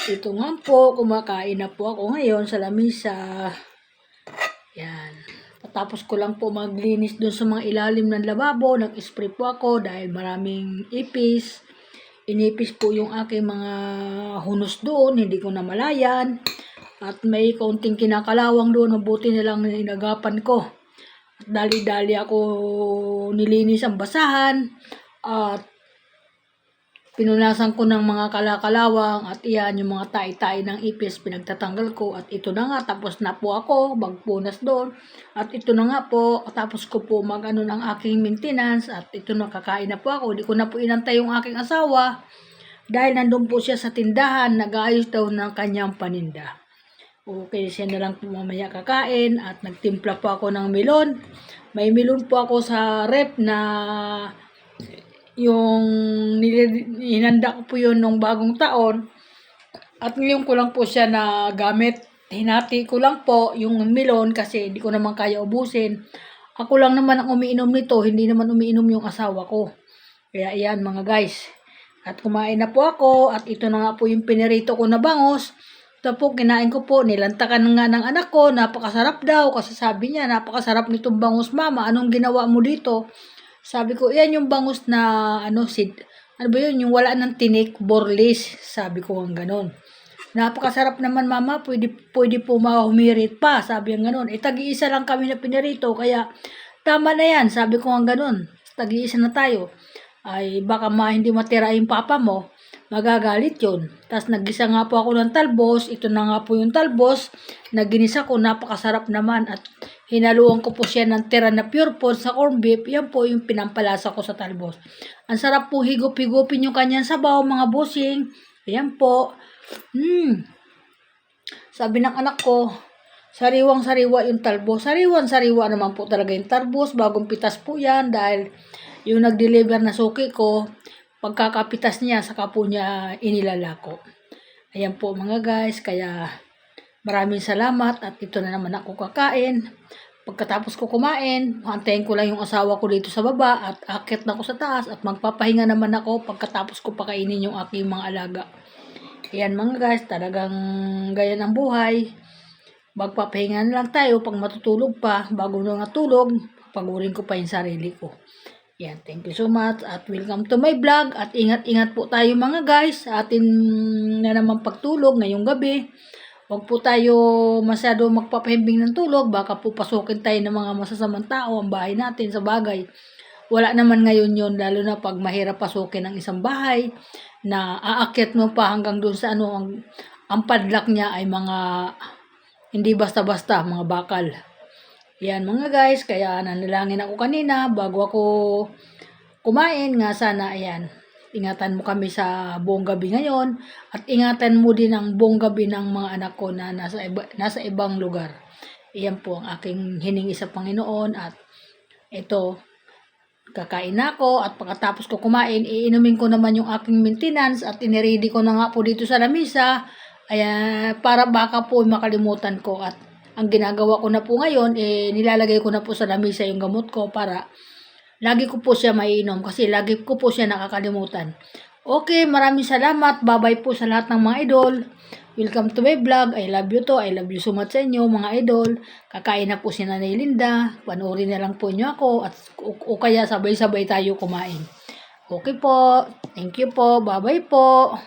Ito nga po, kumakain na po ako ngayon sa lamisa. Yan. Tapos ko lang po maglinis doon sa mga ilalim ng lababo. Nag-spray po ako dahil maraming ipis. Inipis po yung aking mga hunos doon. Hindi ko namalayan. At may kaunting kinakalawang doon. Mabuti na lang inagapan ko. At dali-dali ako nilinis ang basahan. At pinunasan ko ng mga kalakalawang at iyan yung mga tai-tai ng ipis pinagtatanggal ko at ito na nga tapos na po ako magpunas doon at ito na nga po tapos ko po magano ng aking maintenance at ito na kakain na po ako. Hindi ko na po inantay yung aking asawa dahil nandun po siya sa tindahan nag-aayos daw ng kanyang paninda. Okay, siya na lang po mamaya kakain at nagtimpla po ako ng melon. May melon po ako sa rep na yung hinanda ko po yun nung bagong taon at ngayon ko lang po siya na gamit. Hinati ko lang po yung melon kasi hindi ko naman kaya ubusin. Ako lang naman ang umiinom nito, hindi naman umiinom yung asawa ko. Kaya ayan mga guys. At kumain na po ako at ito na nga po yung pinirito ko na bangus. Ito po kinain ko po, nilantakan nga ng anak ko, napakasarap daw kasi sabi niya napakasarap nitong bangus mama, anong ginawa mo dito? Sabi ko, yan yung bangus na, ano ba yun, yung wala ng tinik, borlis. Sabi ko ang ganon. Napakasarap naman mama, pwede po mahumirit pa. Sabi ang ganon. Tag-iisa lang kami na pinarito, kaya tama na yan. Sabi ko ang ganon. Tag-iisa na tayo. Ay baka hindi matira yung papa mo. Magagalit yun. Tapos naggisa nga po ako ng talbos. Ito na nga po yung talbos. Naginisa ko, napakasarap naman. At hinaluan ko po siya ng tira na pure food sa corned beef. Yan po yung pinampalasa ko sa talbos. Ang sarap po higup-higupin yung kanyang sabaw, mga busing. Ayan po. Sabi ng anak ko, sariwang-sariwa yung talbos. Sariwang-sariwa naman po talaga yung talbos. Bagong pitas po yan dahil yung nag-deliver na suki ko, pagkakapitas niya, saka po niya inilalako. Ayan po mga guys, kaya maraming salamat at ito na naman ako kakain. Pagkatapos ko kumain, antayin ko lang yung asawa ko dito sa baba at akit na ako sa taas at magpapahinga naman ako pagkatapos ko pakainin yung aking mga alaga. Ayan mga guys, talagang ganyan ang buhay. Magpapahinga na lang tayo pag matutulog pa. Bago na natulog, pagurin ko pa yung sarili ko. Yan, thank you so much at welcome to my vlog at ingat-ingat po tayo mga guys sa atin na naman pagtulog ngayong gabi. Huwag po tayo masyado magpapahimbing ng tulog, baka po pasukin tayo ng mga masasamang tao ang bahay natin sa bagay. Wala naman ngayon yon lalo na pag mahirap pasukin ng isang bahay na aakyat mo pa hanggang doon sa ang padlock niya ay mga hindi basta-basta, mga bakal. Yan mga guys, kaya nanalangin ako kanina bago ako kumain nga sana ayan. Ingatan mo kami sa buong gabi ngayon at ingatan mo din ang buong gabi ng mga anak ko na nasa ibang lugar. Iyan po ang aking hiningi sa Panginoon at ito, kakain na ako at pagkatapos ko kumain, iinumin ko naman yung aking maintenance at iniready ko na nga po dito sa lamisa. Ayan, para baka po makalimutan ko at ang ginagawa ko na po ngayon, nilalagay ko na po sa lamisa yung gamot ko para lagi ko po siya maiinom kasi lagi ko po siya nakakalimutan. Okay, maraming salamat. Bye-bye po sa lahat ng mga idol. Welcome to my vlog. I love you to. I love you so much sa inyo mga idol. Kakain na po si Nanay Linda. Panoorin na lang po niyo ako at o kaya sabay-sabay tayo kumain. Okay po. Thank you po. Bye-bye po.